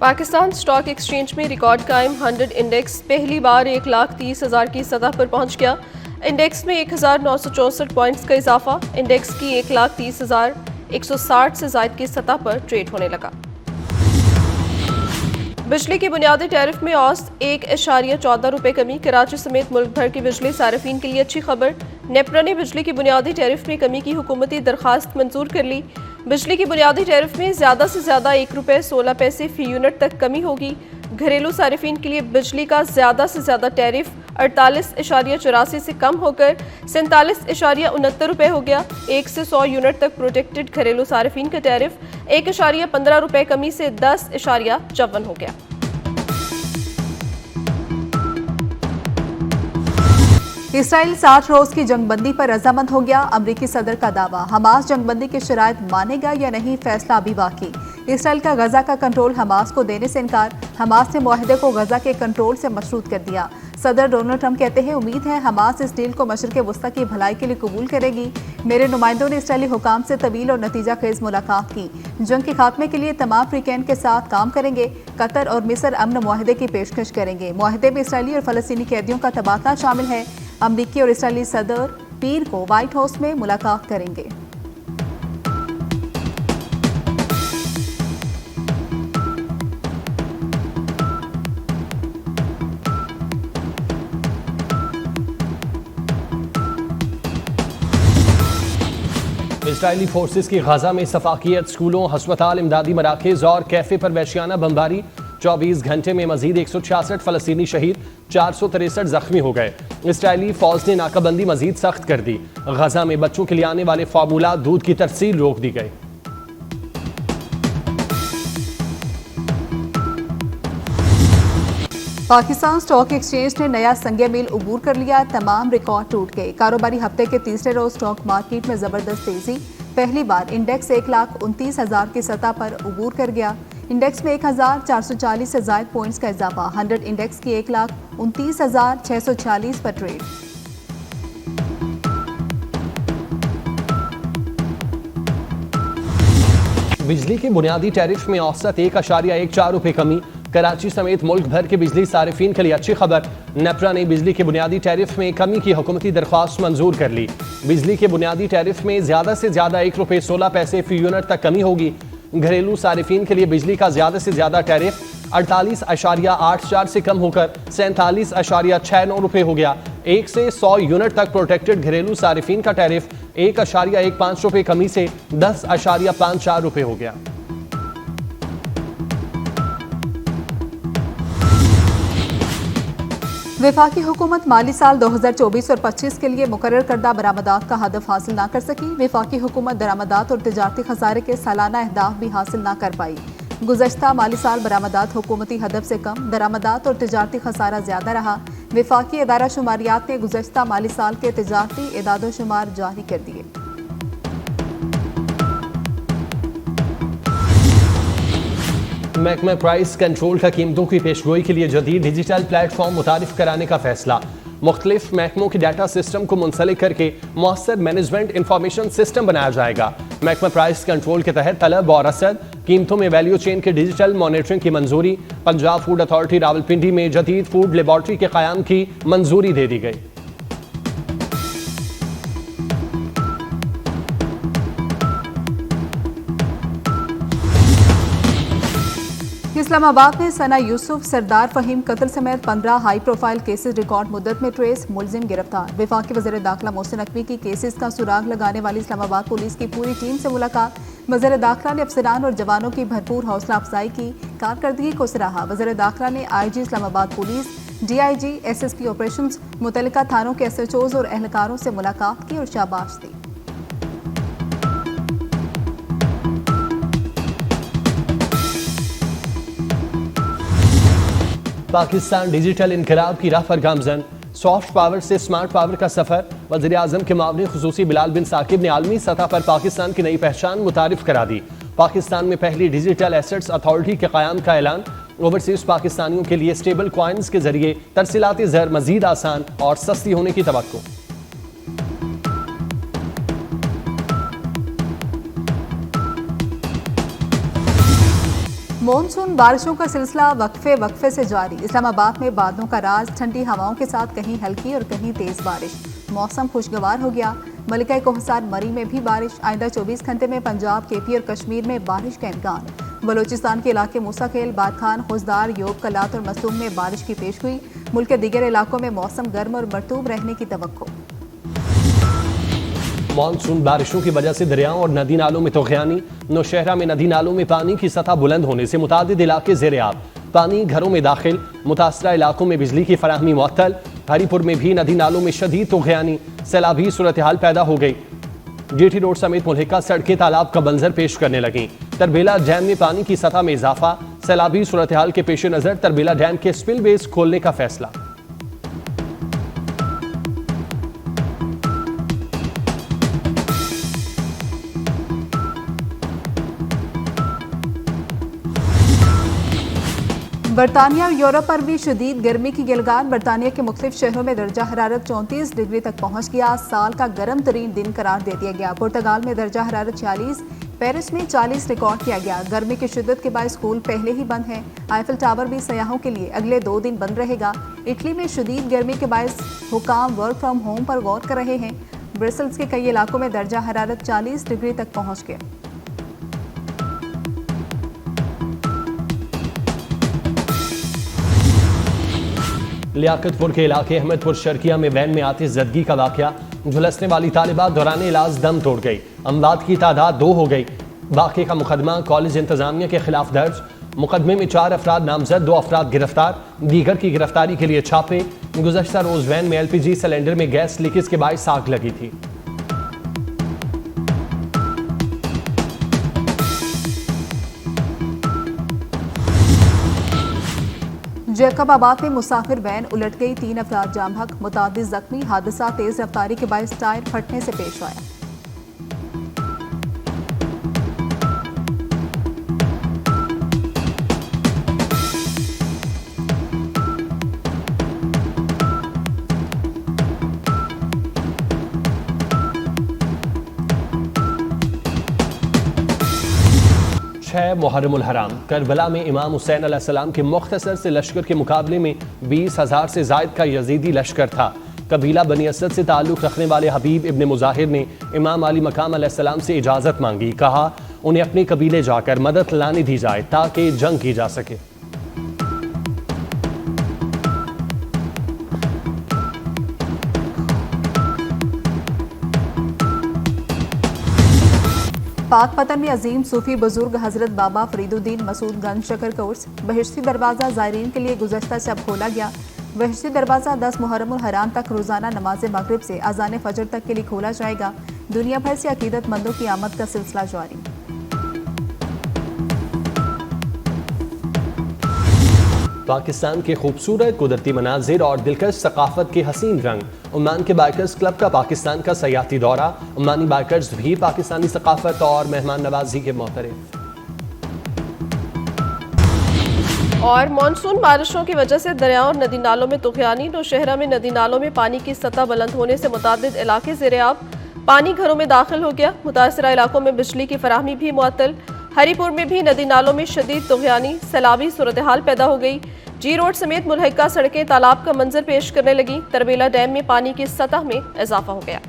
Pakistan stock exchange में record कायम 100 index पहली बार 1,30,000 की सतह पर पहुंच गया। इंडेक्स में 1,964 पॉइंट्स का इजाफा। इंडेक्स की 1,30,160 से जायद की सतह पर ट्रेड होने लगा। बिजली की बुनियादी टैरिफ में औसत 1.14 रुपये कमी। कराची समेत मुल्क भर के बिजली सार्फिन के लिए अच्छी खबर। नेपरा ने बिजली की बुनियादी टैरिफ में कमी की हुकूमती दरखास्त मंजूर कर ली। बिजली की बुनियादी टैरिफ में ज़्यादा से ज़्यादा 1 रुपये 16 पैसे फी यूनिट तक कमी होगी। घरेलू सार्फिन के लिए बिजली का ज़्यादा से ज़्यादा टैरिफ 48.84 से कम होकर 47.69 रुपये हो गया। 1 से 100 यूनिट तक प्रोटेक्टेड घरेलू सार्फिन का टैरिफ 1.15 रुपये कमी से 10.54 हो गया। इसराइल 60 रोज की जंगबंदी पर रजामंद हो गया। अमरीकी सदर का दावा। हमास जंगबंदी की शराइत मानेगा या नहीं, फैसला अभी बाकी। इसराइल का गजा का कंट्रोल हमास को देने से इनकार। हमास ने मुआहदे को गजा के कंट्रोल से मशरूत कर दिया। सदर डोनाल्ड ट्रंप कहते हैं, उम्मीद है हमास इस डील को मशरिक़ वस्ता की भलाई के लिए कबूल करेगी। मेरे नुमाइंदों ने इसराइली हुकाम से तवील और नतीजा खेज मुलाकात की। जंग के खात्मे के लिए तमाम फ्रीकैन के साथ काम करेंगे। कतर और मिस्र अमन मुआहदे की पेशकश करेंगे। मुआहदे में इसराइली और फलस्तीनी कैदियों का तबादला शामिल है। अमरीकी और इसराइली सदर पीर को व्हाइट हाउस में मुलाकात करेंगे। इसराइली फोर्सेस की गजा में सफाकियत। स्कूलों, हस्पताल, इमदादी मराकज़ और कैफे पर वहशियाना बमबारी। 24 घंटे में मजीद 166 फलस्तीनी शहीद, 463 जख्मी हो गए। इसराइली फौज ने नाकाबंदी मजीद सख्त कर दी। गजा में बच्चों के लिए आने वाले फार्मूला दूध की तरसील रोक दी गई। पाकिस्तान स्टॉक एक्सचेंज ने नया संगे मील उबूर कर लिया। तमाम रिकॉर्ड टूट गए। कारोबारी हफ्ते के तीसरे रोज स्टॉक मार्केट में जबरदस्त तेजी। पहली बार इंडेक्स 1,29,000 की सतह पर उबूर कर गया। इंडेक्स में 1,440 से जायद पॉइंट्स का इजाफा। 100 इंडेक्स की 1,29,646 पर ट्रेड। बिजली के बुनियादी टैरिफ में औसत 1.14 रुपये कमी। कराची समेत मुल्क भर के बिजली सार्फिन के लिए अच्छी खबर। नेपरा ने बिजली के बुनियादी टैरिफ में कमी की हुकूमती दरख्वास्त मंजूर कर ली। बिजली के बुनियादी टैरिफ में ज़्यादा से ज़्यादा 1 रुपये 16 पैसे फी यूनिट तक कमी होगी। घरेलू सार्फिन के लिए बिजली का ज़्यादा से ज़्यादा टैरिफ 48.84 से कम होकर 47.69 रुपये हो गया। 1 से 100 यूनिट तक प्रोटेक्टेड घरेलू सार्फिन का टैरिफ 1.15 रुपये कमी से 10.54 रुपये हो गया। वफाकी हुकूमत माली साल 2024 और 25 के लिए मुकर्रर करदा बरामदात का हदफ हासिल न कर सकी। वफाकी हुकूमत दरामदात और तिजारती खसारे के सालाना अहदाफ भी हासिल न कर पाई। गुज़श्ता माली साल बरामदात हुकूमती हदफ से कम, दरामदात और तिजारती खसारा ज्यादा रहा। वफाकी इदारा शुमारियात ने गुज़श्ता माली साल के तिजारती एदादो शुमार जारी कर दिए। महकमा प्राइस कंट्रोल का कीमतों की पेशगोई के लिए जदीद डिजिटल प्लेटफॉर्म मुतारिफ कराने का फैसला। मुख्तलिफ महकमों के डाटा सिस्टम को मुंसलिक करके मौसर मैनेजमेंट इंफॉर्मेशन सिस्टम बनाया जाएगा। महकमा प्राइस कंट्रोल के तहत तलब और रसद कीमतों में वैल्यू चेन के डिजिटल मॉनिटरिंग की मंजूरी। पंजाब फूड अथॉरिटी रावलपिंडी में जदीद फूड लेबॉर्ट्री के क़याम की मंजूरी दे दी गई। इस्लामाबाद में सना यूसुफ, सरदार फहीम कत्ल समेत 15 हाई प्रोफाइल केसेस रिकॉर्ड मुद्दत में ट्रेस, मुलजिम गिरफ्तार। वफाकी वज़ीर दाखिला मोहसिन नकवी की केसेस का सुराग लगाने वाली इस्लामाबाद पुलिस की पूरी टीम से मुलाकात। वज़ीर दाखिला ने अफसरान और जवानों की भरपूर हौसला अफजाई की, कारकर्दगी को सराहा। वज़ीर दाखिला ने IG Islamabad police, DIG, SSP operations, मुतल्लिका थानों के SHOs और एहलकारों से मुलाकात की और शाबाश दी। पाकिस्तान डिजिटल इनकलाब की राह पर गामजन। सॉफ्ट पावर से स्मार्ट पावर का सफर। वज़ीर आज़म के मावनी खुसूसी बिलाल बिन साकिब ने आलमी सतह पर पाकिस्तान की नई पहचान मुतारिफ करा दी। पाकिस्तान में पहली डिजिटल एसेट्स अथॉरिटी के क़याम का ऐलान। ओवरसीज पाकिस्तानियों के लिए स्टेबल कॉइन्स के जरिए तरसीलाती ज़र मजीद आसान और सस्ती होने की तवक्को। मॉनसून बारिशों का सिलसिला वक्फे से जारी। इस्लामाबाद में बादलों का राज, ठंडी हवाओं के साथ कहीं हल्की और कहीं तेज बारिश। मौसम खुशगवार हो गया। मलिका कोहसार मरी में भी बारिश। आइंदा 24 घंटे में पंजाब, केपी और कश्मीर में बारिश का इम्कान। बलूचिस्तान के इलाके मूसाखेल, बादखान, खुजदार, योब, कलात और मसूम में बारिश की पेश हुई। मुल्क के दीगर इलाकों में मौसम गर्म और मरतूब रहने की तवक्को। मानसून बारिशों की वजह से दरियाओं और नदी नालों में तूफ़ानी। नौशहरा में नदी नालों में पानी की सतह बुलंद होने से मुतादिद इलाके ज़ेर-ए-आब। पानी घरों में दाखिल। मुतासरा इलाकों में बिजली की फराहमी मुअत्तल। हरीपुर में भी नदी नालों में शदीद तूफ़ानी। सैलाबी सूरत हाल पैदा हो गई। GT रोड समेत मुल्हिका सड़कें तालाब का मंजर पेश करने लगीं। तरबेला डैम में पानी की सतह में इजाफा। सैलाबी सूरत हाल के पेश नज़र तरबेला डैम के स्पिलवेज खोलने का फैसला। बरतानिया और यूरोप पर भी शदीद गर्मी की गिलगान। बरतानिया के मुख्तलिफ शहरों में दर्जा हरारत 34 डिग्री तक पहुंच गया। साल का गर्म तरीन दिन करार दे दिया गया। पुर्तगाल में दर्जा हरारत 46, पेरिस में 40 रिकॉर्ड किया गया। गर्मी की शिद्दत के बाद स्कूल पहले ही बंद हैं। आईफिल टावर भी सयाहों के लिए अगले 2 दिन बंद रहेगा। इटली में शदीद गर्मी के बायस हुकाम वर्क फ्रॉम होम पर गौर कर रहे हैं। ब्रसल्स के कई इलाकों में दर्जा हरारत 40 डिग्री तक पहुंच गया। लियाकतपुर के इलाके अहमदपुर शर्किया में वैन में आतिश ज़दगी का वाक़या। झुलसने वाली तालिबा दौरान इलाज दम तोड़ गई। अमवात की तादाद 2 हो गई। वाक़े का मुकदमा कॉलेज इंतजामिया के खिलाफ दर्ज। मुकदमे में 4 अफराद नामजद, 2 अफराद गिरफ्तार। दीगर की गिरफ्तारी के लिए छापे। गुज़श्ता रोज़ वैन में LPG सिलेंडर में गैस लीकेज के बायस आग लगी थी। जैकबाबाद में मुसाफिर वैन उलट गई, 3 अफराद जाम हक, मुतादिद जख्मी। हादसा तेज रफ्तारी के बायस टायर फटने से पेश आया। मुहर्रमुल हराम करबला में इमाम हुसैन अलैहिस्सलाम के मुख्तसर से लश्कर के मुकाबले में 20,000 से जायद का यजीदी लश्कर था। कबीला बनी असद से ताल्लुक़ रखने वाले हबीब इब्न मुजाहिर ने इमाम अली मकाम अलैहिस्सलाम से इजाज़त मांगी। कहा उन्हें अपने कबीले जाकर मदद लाने दी जाए ताकि जंग की जा सके। पाक पतन में अजीम सूफी बुजुर्ग हजरत बाबा फरीदुद्दीन मसूद गंज शकर कोर्स बहिश्ती दरवाज़ा ज़ायरीन के लिए गुज़श्ता शब खोला गया। बहिश्ती दरवाज़ा 10 मुहर्रमुल हराम तक रोज़ाना नमाज मगरिब से अज़ान फजर तक के लिए खोला जाएगा। दुनिया भर से अकीदतमंदों की आमद का सिलसिला जारी। पाकिस्तान के खूबसूरत कुदरती मनाजिर और दिलकश सकाफत के हसीन रंग। ओमान के बाइकर्स क्लब का पाकिस्तान का सयाती दौरा। ओमानी बाइकर्स भी पाकिस्तानी सकाफत और मेहमान नवाजी के मोहतरफ। और मानसून बारिशों की वजह से दरियाओं और नदी नालों में तूफ़ानी। नौशहरा में नदी नालों में पानी की सतह बुलंद होने से मुतादिद इलाके ज़ेर-ए-आब। पानी घरों में दाखिल हो गया। मुतासरा इलाकों में बिजली की फराहमी भी मुअत्तल। हरीपुर में भी नदी नालों में शदीद तूफ़ानी। सैलाबी सूरत हाल पैदा हो गई। G रोड समेत मुल्हिका सड़कें तालाब का मंजर पेश करने लगी। तरबेला डैम में पानी की सतह में इजाफा हो गया।